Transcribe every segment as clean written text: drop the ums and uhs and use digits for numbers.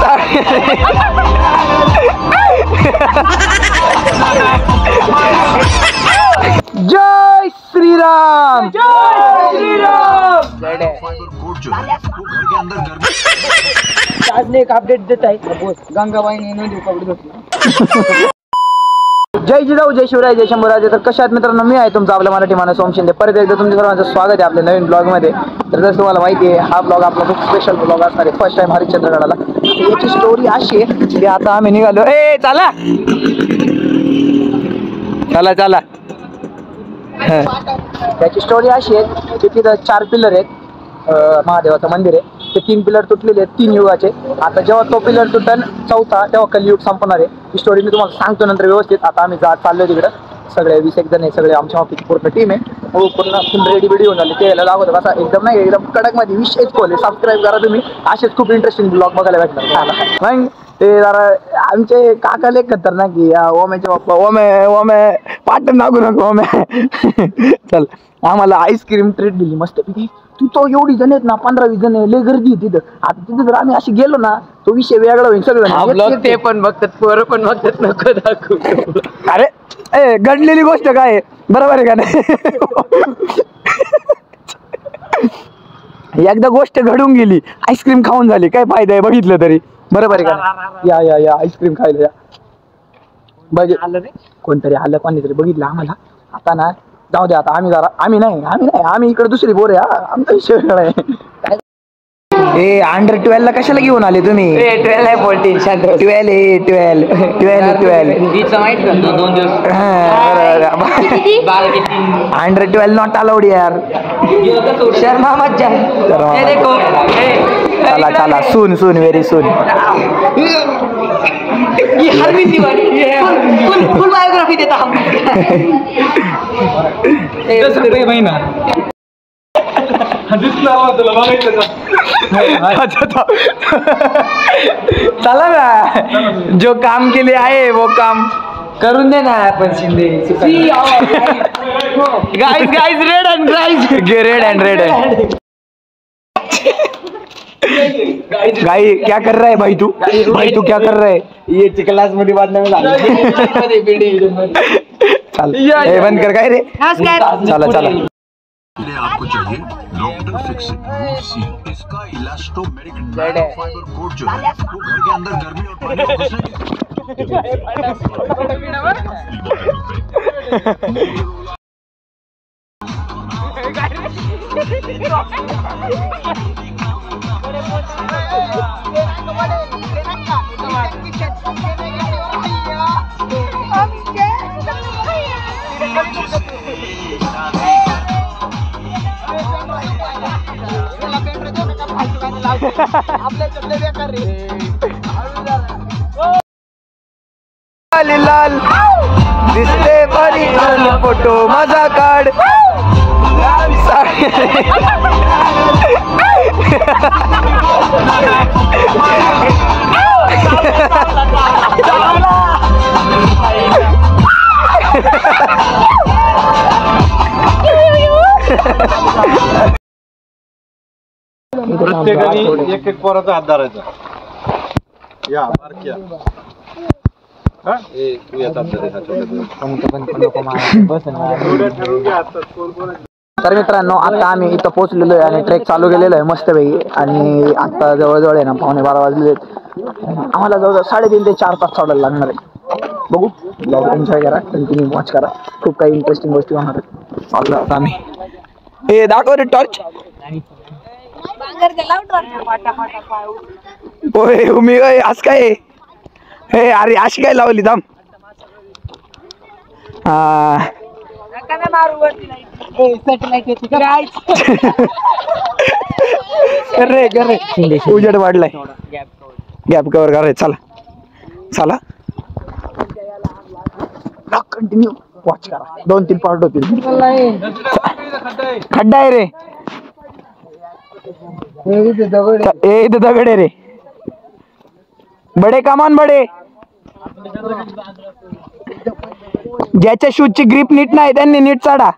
जय श्रीराम, जय श्रीराम। आज एक अपडेट देत आहे गंगाबाईने नदी कपडे धुतले। जय जिजाऊ, जय शिवराय, जय शंभूराजे। तर कशा आहेत मित्रांनो, मी आहे तुमचा आपला मराठी माणूस ओम शिंदे। परत एकदा तुमच्या सर्वांचं स्वागत आहे आपल्या नवीन ब्लॉगमध्ये। तर जसं तुम्हाला माहिती आहे, हा ब्लॉग आपला खूप स्पेशल ब्लॉग असणार आहे। फर्स्ट टाइम हरिश्चंद्रगडाला। याची स्टोरी अशी आहे की आता आम्ही निघालो। ए चला चला चला। त्याची स्टोरी अशी आहे की तिथं 4 पिलर आहेत, महादेवाचं मंदिर आहे। ते 3 पिलर तुटलेले आहेत 3 युगाचे। आता जेव्हा तो पिलर तुटन 4था, तेव्हा कलियुग संपणार आहे। ही स्टोरी मी तुम्हाला सांगतो नंतर व्यवस्थित। आता आम्ही चाललोय तिकडं, सगळे 20 एक जण आहे, सगळे आमच्या ऑफिसची पूर्ण टीम आहे। हो, पूर्ण फुल रेडी बिडी होऊन झाले। ते यायला दाखवतो बसा, एकदम नाही एकदम कडक मध्ये विशेष खोले। सबस्क्राईब करा तुम्ही, असेच खूप इंटरेस्टिंग ब्लॉग बघायला भेटणार। मग ते जरा आमचे काका लय खतरनाक की ओम्याचे पप्पा, ओमे पाटण नागू नको ओमे। चल, आम्हाला आईस्क्रीम ट्रीट दिली मस्त पैकी। तू तो एवढी जण आहेत ना, 15-20 जण, लय गर्दी आहे तिथं। आता तिथं जर आम्ही अशी गेलो ना, तो विषय वेगळा होईल सगळं। ते पण बघतात, पोरं पण बघतात, नको दाखवू। अरे ए, घडलेली गोष्ट काय आहे, बरोबर आहे का नाही? एकदा गोष्ट घडून गेली, आईस्क्रीम खाऊन झाली, काय फायदा आहे बघितलं तरी, बरोबर आहे का? या या या आईस्क्रीम खायला या। बघ कोणतरी आलं, कोणीतरी बघितलं आम्हाला। आता ना जाऊ दे, आता आम्ही नाही, आम्ही इकडे दुसरी बोर आहे। आमचा विषय वेगळा आहे। ए अंडर 12 ला कशाला घेऊन आले तुम्ही? 12 आहे, 14 12 आहे, 12 माहिती का 2 दिवस। अंडर 12 नॉट अलाउड यार, शर्मा मत जा। चला चला, सून व्हेरी सून। फुल बायोग्राफी देता हम। चला ना, जो काम के लिए आए वो काम करून दे ना आपण शिंदे। गाइस रेड एंड भाई क्या कर रहा है भाई तू क्या कर रहा है? ये क्लास मध्ये बांधण्यात चल बंद कर काय रे। चला आपको चाहिए डॉक्टर फिक्स सी, इसका इलास्टोमेरिक नाइट्रोफाइबर कोट जो है वो घर के अंदर गर्मी और पानी को घुसने लाल दिसते बरी फोटो माझा काढ। प्रत्येकाने एक पोराचा हात धरायचा। या बारक्या तर मित्रांनो, आता आम्ही इथं पोहोचलेलो आहे आणि ट्रेक चालू केलेलो आहे मस्त पैकी। आणि आता जवळजवळ आहे ना 11:15 वाजले आहेत। आम्हाला जवळजवळ 3.5 ते 4 तास चालायला लागणार आहे। बघू, ब्लॉग एन्जॉय करा, कंटिन्यू वॉच करा, खूप काही इंटरेस्टिंग गोष्टी होणार आहेत। चाललो आता आम्ही। हे दाखव रे टॉर्च। होय मी आज काय हे, अरे अशी काय लावली थांब। उजेड वाढलाय, गॅप कव्हर करायचं। चला कंटिन्यू वॉच करा, 2-3 पार्ट होतील। खड्डा आहे रे, इथे दगड आहे रे। बडे कमान बडे, ज्याच्या शूजची ग्रिप नीट नाही त्यांनी नीट चढा।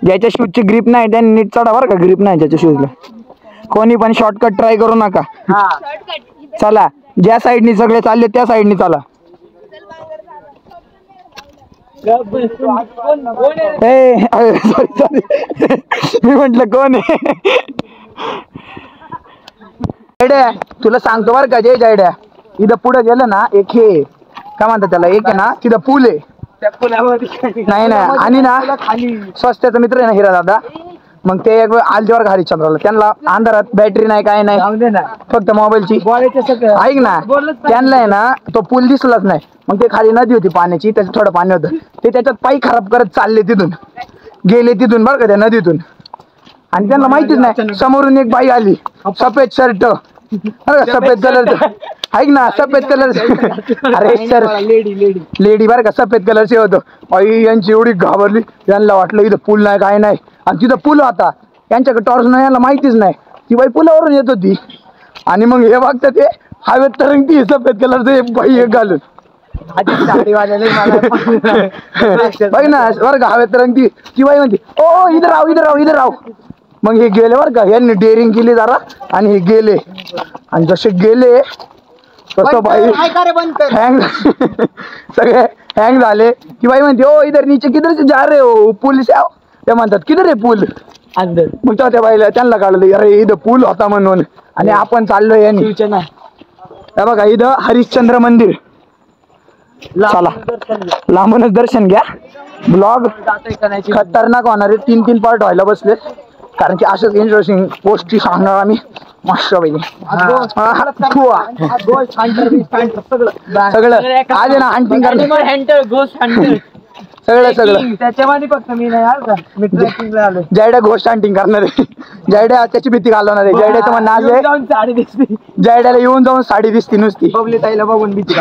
ज्याच्या शूजची ग्रिप नाही त्यांनी नीट चढा बरं का, ग्रिप नाही ज्याच्या शूजला. कोणी पण शॉर्टकट ट्राय करू नका. चला, ज्या साईडनी सगळे चालले त्या साईडनी चला. मी म्हंटल कोण आहे. जायड्या, तुला सांगतो बरं का जय जायड्या, इथं पुढे गेलं ना एक हे काय म्हणतात त्याला, एक आहे ना तिथं पूल आहे. नाही ना, आणि ना स्वस्त्याचा मित्र आहे ना हिरा दादा, मग ते एक आलतेवर हरिश्चंद्राला, त्यांना अंधारात बॅटरी नाही काय नाही, फक्त मोबाईलची ऐक ना, त्यांना आहे ना तो पूल दिसलाच नाही. मग ते खाली नदी होती पाण्याची, त्याच्यात थोडं पाणी होतं, ते त्याच्यात पायी खराब करत चालले तिथून, गेले तिथून बरं का त्या नदीतून. आणि त्यांना माहितीच नाही, समोरून एक बाई आली सफेद शर्ट, सफेद कलर, ऐक ना सफेद कलर, अरे सर लेडी बरं का, सफेद कलरचे होतं. आई यांची एवढी घाबरली, यांना वाटलं इथं पूल नाही काय नाही, आणि तिथं पूल होता, यांच्याकडे टॉर्च नाही, यांना माहितीच नाही. ती बाई पुलावरून येत होती, आणि मग हे बघतात ते हवेत तरंगती सफेद कलरचं बाई एक घालून. बघ ना बरं का, हवेत तरंगती, ती बाई म्हणते ओ इधर राव इधर राव इधर राव. मग हे गेले बरं का, यांनी डेअरिंग केली जरा, आणि हे गेले, आणि जसे गेले तसं बाई हँग सगळे हँग झाले. की बाई म्हणते ओ इधर नीचे किधर से जा रहे हो, पूल से आओ. ते म्हणतात किधर आहे पूल अंदर. मग तेव्हा त्या बाईला त्यांना काढलं, अरे इथं पूल होता म्हणून, आणि आपण चाललोय यांनी. हे बघा इथं हरिश्चंद्र मंदिर, चला लांबूनच दर्शन घ्या. ब्लॉग खतरनाक होणार आहे, 3 पार्ट व्हायला बसले, कारण की अशाच इंटरेस्टिंग गोष्टी सांगणार आम्ही मस्त पैकी. सगळं आज आहे ना हंटिंग करणार, सगळं त्याच्यामध्ये फक्त मी नाही जायड्या गोष्ट हंटिंग करणार आहे. जायड्या त्याची भीती घालवणार आहे. जायड्याचं म्हणणं आज आहे साडी दिसते, जायड्याला येऊन जाऊन साडी दिसते नुसती, बबली ताईला बघून भीती.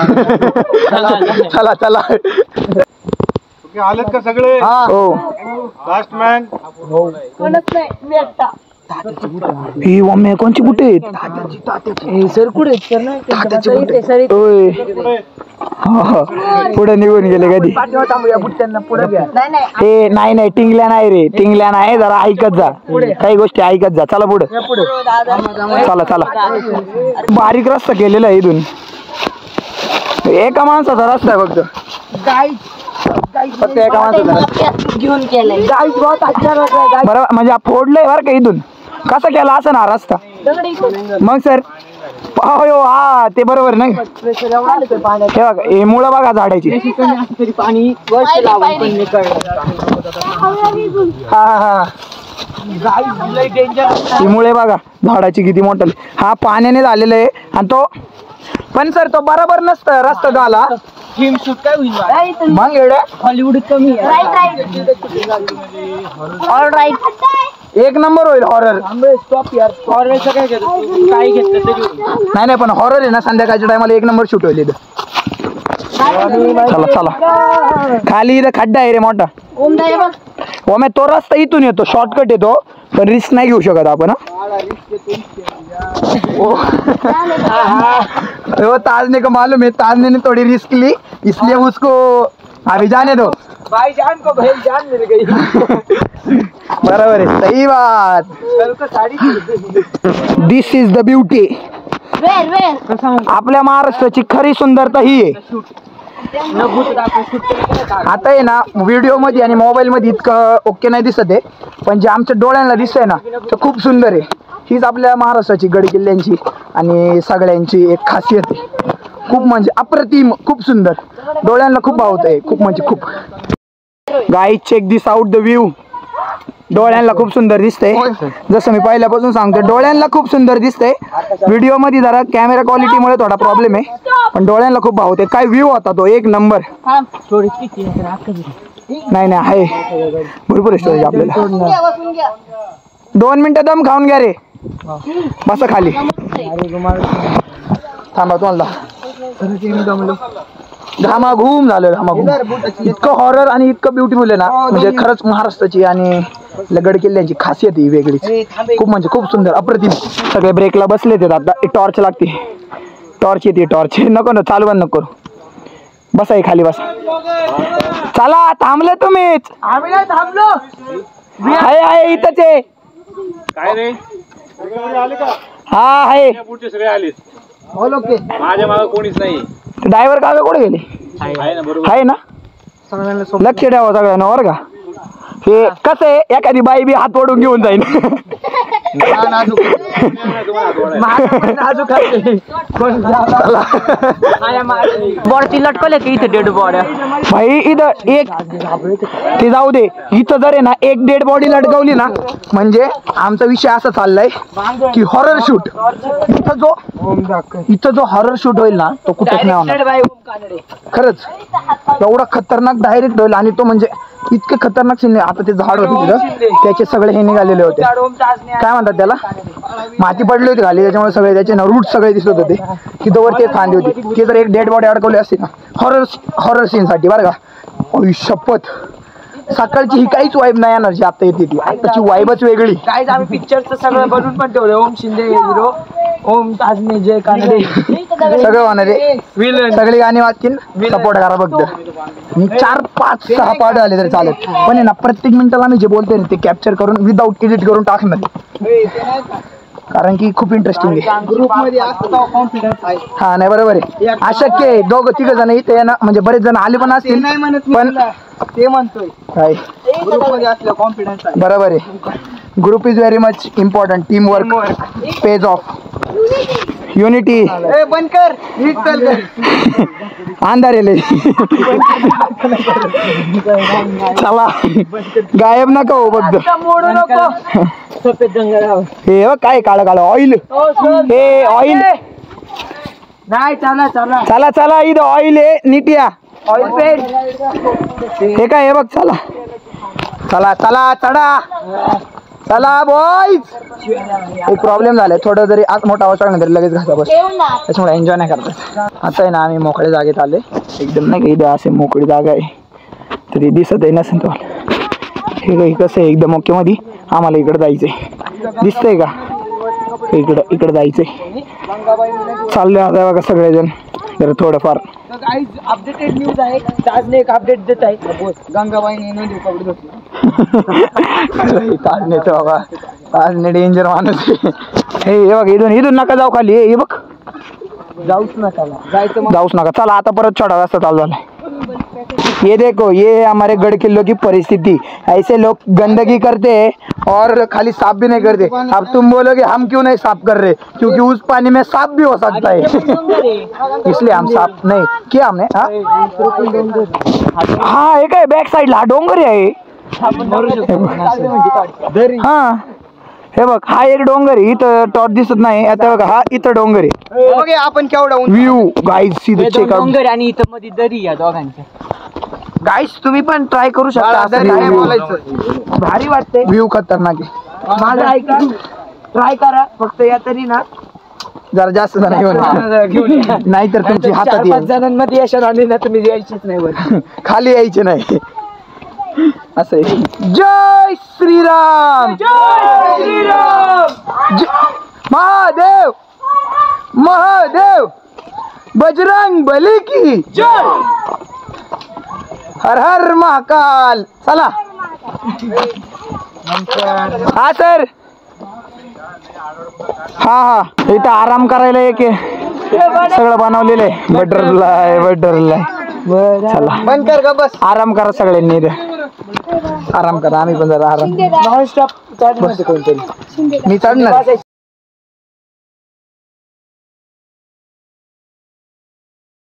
चला चला आलेत का सगळे? हो लास्ट मॅन. ही मम्मी कोणची कुठे आहेत? सर कुठे पुढे निघून गेले कधी. हे नाही टिंगल्या नाही रे, टिंगल्या नाही, जरा ऐकत जा, काही गोष्टी ऐकत जा. चला पुढे, चला चला. बारीक रस्ता केलेला आहे इथून, एका माणसाचा रस्ता आहे फक्त, फक्त एका माणसाचा घेऊन केलंय. बरोबर, म्हणजे फोडलंय बरं का इथून. कसा केला असं ना रस्ता मग सर. हो हा ते बरोबर नाही. हे बघा हे मुळं बघा झाडाची, हा हा ही मुळे बघा झाडाची किती मोठं. हा पाण्याने झालेलं आहे, आणि तो पण सर तो बरोबर नसतं रस्ता झाला. मग एवढ्या हॉलिवूड कमी एक नंबर होईल हॉरर. नाही पण हॉरर आहे ना, संध्याकाळच्या टायमाला एक नंबर शूट होईल इथं. चला चला, खाली इथं खड्डा आहे रे मोठा. ओमे तो रस्ता इथून येतो, शॉर्टकट येतो, पण रिस्क नाही घेऊ शकत आपण. वो ताजने को मालूम है, ताजने ने थोड़ी रिस्क ली, इसलिए उसको अभी जाने दो. भाई जान को भाई जान मिल गई. बराबर है, सही बात. दिस इज द ब्युटी. आपल्या महाराष्ट्राची खरी सुंदरता ही आहे. आता आहे ना व्हिडिओ मध्ये आणि मोबाईल मध्ये इतकं ओके नाही दिसत आहे, पण जे आमच्या डोळ्यांना दिसतंय ना ते खूप सुंदर आहे. हीच आपल्या महाराष्ट्राची गड किल्ल्यांची आणि सगळ्यांची एक खासियत आहे. खूप म्हणजे अप्रतिम, खूप सुंदर, डोळ्यांना खूप भावत आहे, खूप म्हणजे खूप. Guys check this out the view. डोळ्यांना खूप सुंदर दिसतंय, जसं मी पहिल्यापासून सांगतो डोळ्यांना खूप सुंदर दिसतंय. व्हिडिओ मध्ये जरा कॅमेरा क्वालिटीमुळे थोडा प्रॉब्लेम आहे, पण डोळ्यांना खूप भावते. काय व्ह्यू होता तो, एक नंबर. नाही आहे भरपूर स्टोरेज आपल्याला. 2 मिनिटं दम खाऊन घ्या रे, बसा खाली. थांबा तुम्हाला घामाघूम झालं, घामाघूम. इतकं हॉरर आणि इतकं ब्युटिफुल आहे ना, म्हणजे खरंच महाराष्ट्राची आणि गड किल्ल्यांची खासियत ही वेगळीच. खूप म्हणजे खूप सुंदर, अप्रतिम. सगळे ब्रेकला बसले ते. आता टॉर्च लागते, टॉर्च येते, टॉर्च नको ना, चालू बंद नको करू. बसा खाली बसा. चला थांबले तुम्हीच, आम्ही नाही थांबलो. आहे इथंच आहे. काय रे आले का हा आहे. पुढचे सगळे आले ओके. माझ्या मागे कोणीच नाही ड्रायव्हर काका कुठे गेले? आहे ना बरोबर आहे ना. लक्ष द्यावं सगळ्यांना बरं का. हे कसं आहे एखादी बाई बी हात ओढून घेऊन जाईल. बॉडची लटकले की इथे डेड बॉड्या भाई इथं एक ते जाऊ दे. इथं जर आहे ना एक डेड बॉडी लटकवली ना म्हणजे आमचा विषय असा चाललाय की हॉरर शूट. इथं जो हॉरर शूट होईल ना तो कुठेच नाही होणार खरंच. एवढा खतरनाक डायरेक्ट होईल आणि तो म्हणजे इतके खतरनाक सीन. आता ते झाड होते तिथं त्याचे सगळे हे निघालेले होते काय म्हणतात त्याला माती पडली होती खाली त्याच्यामुळे सगळे त्याचे रूट सगळे दिसत होते की तोवर ते फांदी होती. ते जर एक डेड बॉडी अडकवली असते ना हॉरर सीन साठी बरं का. शपथ सकाळची ही काहीच वाईब नाही येणार जी आता येते ती. आताची वाईबच वेगळी. काय आम्ही पिक्चरचं सगळं बनवून पण ठेवलं. ओम शिंदे हिरो ओम ताजने जय कानडे सगळं होणार आहे. सगळी गाणी वाचतील सपोर्ट करा फक्त. 4, 5, 6 पार्ट आले तरी चालेल पण आहे ना प्रत्येक मिनिटाला आम्ही जे बोलतोय ना ते कॅप्चर करून विदाऊट एडिट करून टाकणार कारण की खूप इंटरेस्टिंग आहे. ग्रुपमध्ये असतो कॉन्फिडन्स आहे. हा नाही बरोबर आहे. अशक्य आहे 2-3 जण इथे ना म्हणजे बरेच जण आले पण असतील नाही म्हणत पण ते म्हणतोय काय ग्रुपमध्ये असलं कॉन्फिडन्स आहे. बरोबर आहे. Group is very much important. Team work page of unity. बंद कर नीट चल कर. अंधार येले चला गायब नका हो बघ. मोडू नको. सफेद जंगल हे बघ काय काळं काळं ऑइल. हे ऑइल नाही चला चला चला चला इथं ऑइल आहे नीट या. ऑइल पेंट हे काय हे बघ चला चला चला चढा चला बॉईज. एक प्रॉब्लेम झालाय थोडं जरी आज मोठा आवाज टाकला तरी लगेच घासा बस त्याच्यामुळे एन्जॉय नाही करतात. आता आहे ना आम्ही मोकळ्या जागेत आले एकदम नाही का. इथं असे मोकळी जागा आहे तरी दिसत आहे नसेल तो. हे कसं आहे एकदम ओके मध्ये आम्हाला इकडे जायचंय दिसतंय का. इकडं जायचंय चाललंय आता बघा सगळेजण जरा थोडंफार. अपडेटेड न्यूज आहे. ताजने एक अपडेट देत आहे. गंगाबाईने नदी कपडे धुतले. ताजनेचं बाबा ताजने डेंजर माणूस आहे. हे बघ इथून नका जाऊ खाली. हे बघ जाऊच नका जायचं जाऊच नका. चला आता परत छोटा रस्ता चालू झालाय. ये देखो ये हमारे गढ़ किल्लों की परिस्थिति. ऐसे लोग गंदगी करते हैं और खाली साफ भी नहीं करते. अब तुम बोलोगे हम क्यों नहीं साफ कर रहे क्योंकि उस पानी में सांप भी हो सकता है इसलिए हम साफ नहीं किया हमने. हाँ हे काय बॅक साईडला हा डोंगर आहे. हा हे बघ हा एक डोंगर आहे. इथं टॉर्च दिसत नाही. आता बघा हा इथं डोंगर आहे. बघे आपण केवढा व्ह्यू गाईज सीधे चेक आउट. डोंगर आणि इथं मध्ये दरी या दोघांच्या. गाईज तुम्ही पण ट्राय करू शकता. भारी वाटते. व्ह्यू खतरनाक आहे. माझं ऐका ट्राय करा फक्त या तरी ना जरा जास्त जण घेऊन नाहीतर तुमची हातात 4-5 येईल. जणांमध्ये यशात आले ना तुम्ही यायचीच नाही वर. खाली यायचे नाही असं आहे. जय श्रीराम जय श्रीराम. महादेव महादेव बजरंग बली की जय. हर हर महाकाल. चला हा सर. हा इथं आराम करायला एक सगळं बनवलेलं आहे. बटरफ्लाय चला बंद कर का बस. आराम करा सगळ्यांनी इथं. आराम करा आम्ही पण जरा आराम. नॉन स्टॉप मी चढणार